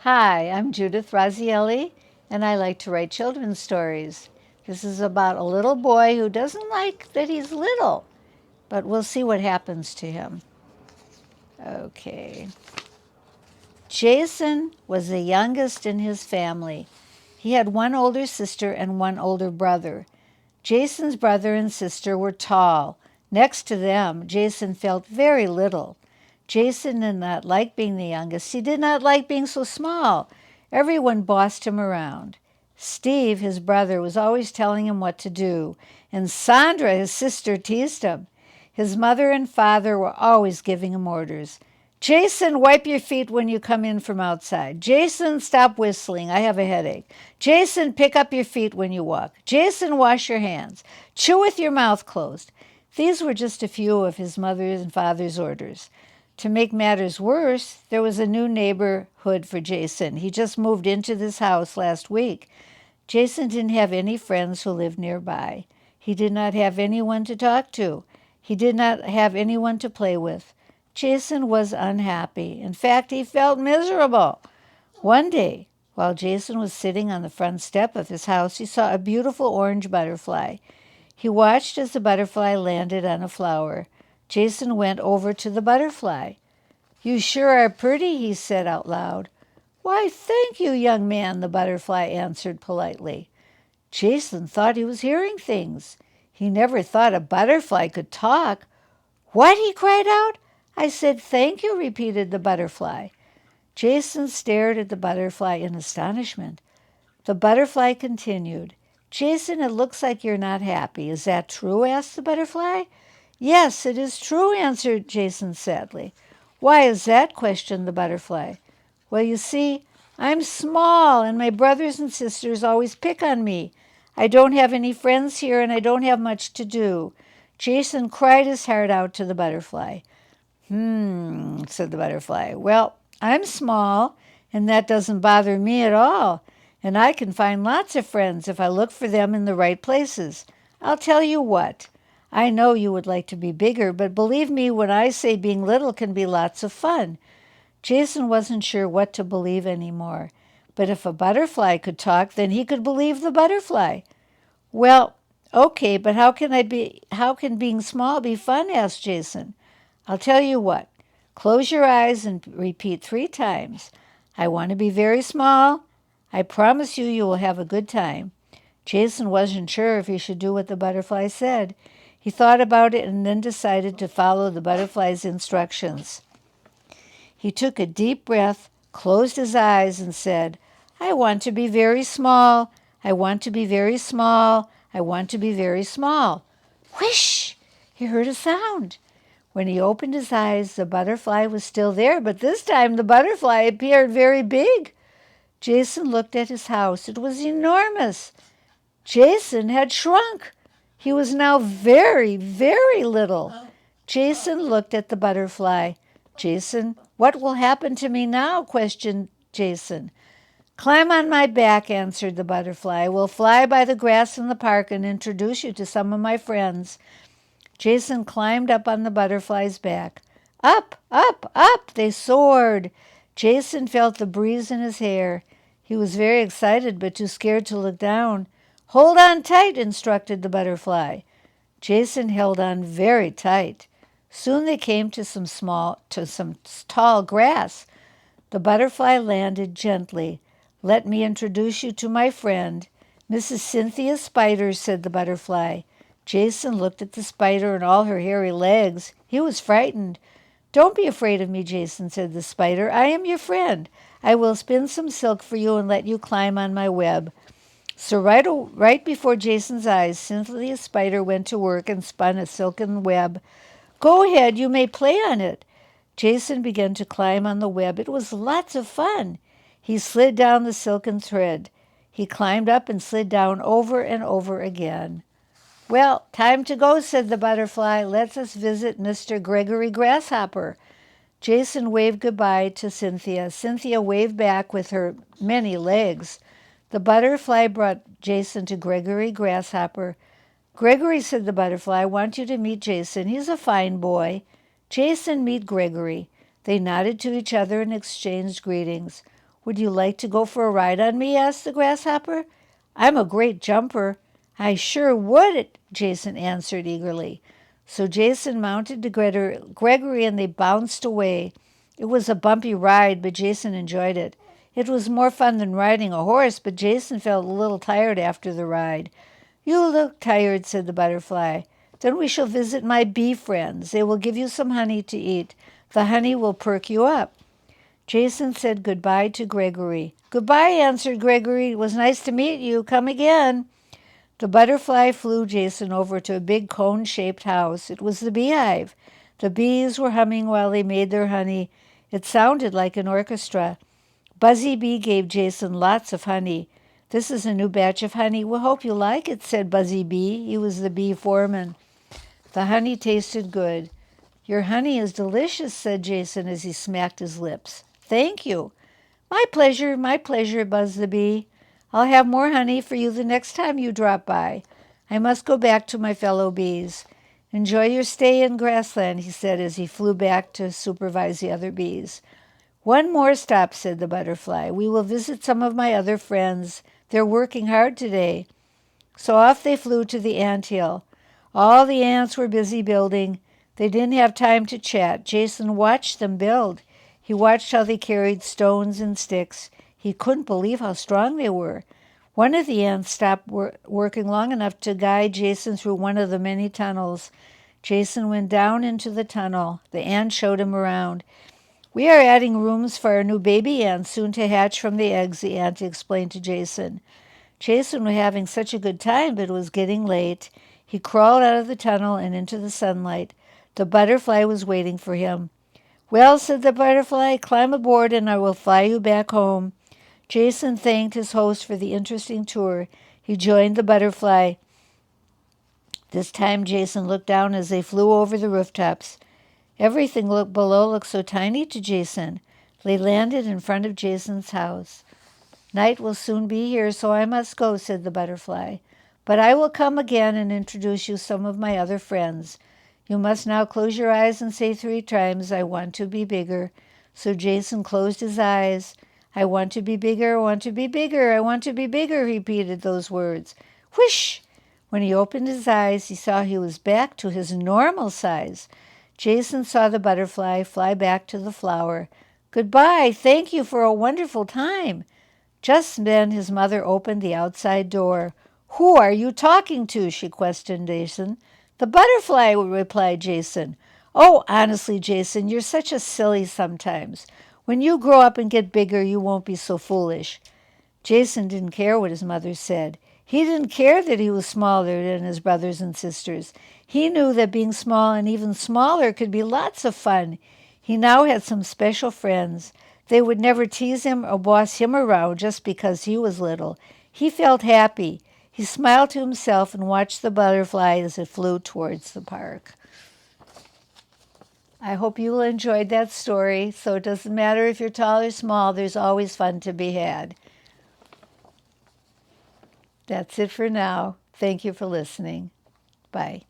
Hi, I'm Judith Razieli, and I like to write children's stories. This is about a little boy who doesn't like that he's little, but we'll see what happens to him. Okay. Jason was the youngest in his family. He had one older sister and one older brother. Jason's brother and sister were tall. Next to them, Jason felt very little. Jason did not like being the youngest. He did not like being so small. Everyone bossed him around. Steve, his brother, was always telling him what to do, and Sandra, his sister, teased him. His mother and father were always giving him orders. Jason, wipe your feet when you come in from outside. Jason, stop whistling. I have a headache. Jason, pick up your feet when you walk. Jason, wash your hands. Chew with your mouth closed. These were just a few of his mother's and father's orders. To make matters worse, there was a new neighborhood for Jason. He just moved into this house last week. Jason didn't have any friends who lived nearby. He did not have anyone to talk to. He did not have anyone to play with. Jason was unhappy. In fact, he felt miserable. One day, while Jason was sitting on the front step of his house, he saw a beautiful orange butterfly. He watched as the butterfly landed on a flower. Jason went over to the butterfly. "You sure are pretty," he said out loud. "Why, thank you, young man," the butterfly answered politely. Jason thought he was hearing things. He never thought a butterfly could talk. "What?" he cried out. "I said thank you," repeated the butterfly. Jason stared at the butterfly in astonishment. The butterfly continued. "Jason, it looks like you're not happy. Is that true?" asked the butterfly. "Yes, it is true," answered Jason sadly. "Why is that?" questioned the butterfly. "Well, you see, I'm small, and my brothers and sisters always pick on me. I don't have any friends here, and I don't have much to do." Jason cried his heart out to the butterfly. Said the butterfly. "Well, I'm small, and that doesn't bother me at all. And I can find lots of friends if I look for them in the right places. I'll tell you what. I know you would like to be bigger, but believe me when I say being little can be lots of fun." Jason wasn't sure what to believe anymore. But if a butterfly could talk, then he could believe the butterfly. "Well, okay, but how can being small be fun?" asked Jason. "I'll tell you what. Close your eyes and repeat 3 times. I want to be very small. I promise you will have a good time." Jason wasn't sure if he should do what the butterfly said. He thought about it and then decided to follow the butterfly's instructions. He took a deep breath, closed his eyes, and said, "I want to be very small. I want to be very small. I want to be very small." Whoosh! He heard a sound. When he opened his eyes, the butterfly was still there, but this time the butterfly appeared very big. Jason looked at his house. It was enormous. Jason had shrunk. He was now very, very little. Jason looked at the butterfly. "Jason, what will happen to me now?" questioned Jason. "Climb on my back," answered the butterfly. "We'll fly by the grass in the park and introduce you to some of my friends." Jason climbed up on the butterfly's back. Up, up, up, they soared. Jason felt the breeze in his hair. He was very excited but too scared to look down. "Hold on tight," instructed the butterfly. Jason held on very tight. Soon they came to some tall grass. The butterfly landed gently. "Let me introduce you to my friend, Mrs. Cynthia Spider," said the butterfly. Jason looked at the spider and all her hairy legs. He was frightened. "Don't be afraid of me, Jason," said the spider. "I am your friend. I will spin some silk for you and let you climb on my web." So right before Jason's eyes, Cynthia Spider went to work and spun a silken web. "Go ahead, you may play on it." Jason began to climb on the web. It was lots of fun. He slid down the silken thread. He climbed up and slid down over and over again. "Well, time to go," said the butterfly. "Let us visit Mr. Gregory Grasshopper." Jason waved goodbye to Cynthia. Cynthia waved back with her many legs. The butterfly brought Jason to Gregory Grasshopper. "Gregory," said the butterfly, "I want you to meet Jason. He's a fine boy." "Jason, meet Gregory." They nodded to each other and exchanged greetings. Would you like to go for a ride on me? Asked the grasshopper. I'm a great jumper. I sure would, Jason answered eagerly. So Jason mounted to Gregory and they bounced away. It was a bumpy ride, but Jason enjoyed it. It was more fun than riding a horse, but Jason felt a little tired after the ride. You look tired, said the butterfly. Then we shall visit my bee friends. They will give you some honey to eat. The honey will perk you up. Jason said goodbye to Gregory. Goodbye, answered Gregory. It was nice to meet you. Come again. The butterfly flew Jason over to a big cone-shaped house. It was the beehive. The bees were humming while they made their honey. It sounded like an orchestra. Buzzy Bee gave Jason lots of honey. This is a new batch of honey. We hope you like it, said Buzzy Bee. He was the bee foreman. The honey tasted good. Your honey is delicious, said Jason as he smacked his lips. Thank you. My pleasure, buzzed the bee. I'll have more honey for you the next time you drop by. I must go back to my fellow bees. Enjoy your stay in grassland, he said as he flew back to supervise the other bees. One more stop, said the butterfly. We will visit some of my other friends. They're working hard today. So off they flew to the anthill. All the ants were busy building. They didn't have time to chat. Jason watched them build. He watched how they carried stones and sticks. He couldn't believe how strong they were. One of the ants stopped working long enough to guide Jason through one of the many tunnels. Jason went down into the tunnel. The ant showed him around. We are adding rooms for our new baby ants soon to hatch from the eggs, the ant explained to Jason. Jason was having such a good time, but it was getting late. He crawled out of the tunnel and into the sunlight. The butterfly was waiting for him. Well, said the butterfly, climb aboard and I will fly you back home. Jason thanked his host for the interesting tour. He joined the butterfly. This time Jason looked down as they flew over the rooftops. Everything below looked so tiny to Jason. They landed in front of Jason's house. Night will soon be here, so I must go, said the butterfly. But I will come again and introduce you some of my other friends. You must now close your eyes and say 3 times, I want to be bigger. So Jason closed his eyes. I want to be bigger, I want to be bigger, I want to be bigger, he repeated those words. Whoosh! When he opened his eyes, he saw he was back to his normal size. Jason saw the butterfly fly back to the flower. Goodbye, thank you for a wonderful time. Just then his mother opened the outside door. Who are you talking to? She questioned Jason. The butterfly, replied Jason. Oh, honestly, Jason, you're such a silly sometimes. When you grow up and get bigger, you won't be so foolish. Jason didn't care what his mother said. He didn't care that he was smaller than his brothers and sisters. He knew that being small and even smaller could be lots of fun. He now had some special friends. They would never tease him or boss him around just because he was little. He felt happy. He smiled to himself and watched the butterfly as it flew towards the park. I hope you enjoyed that story. So it doesn't matter if you're tall or small, there's always fun to be had. That's it for now. Thank you for listening. Bye.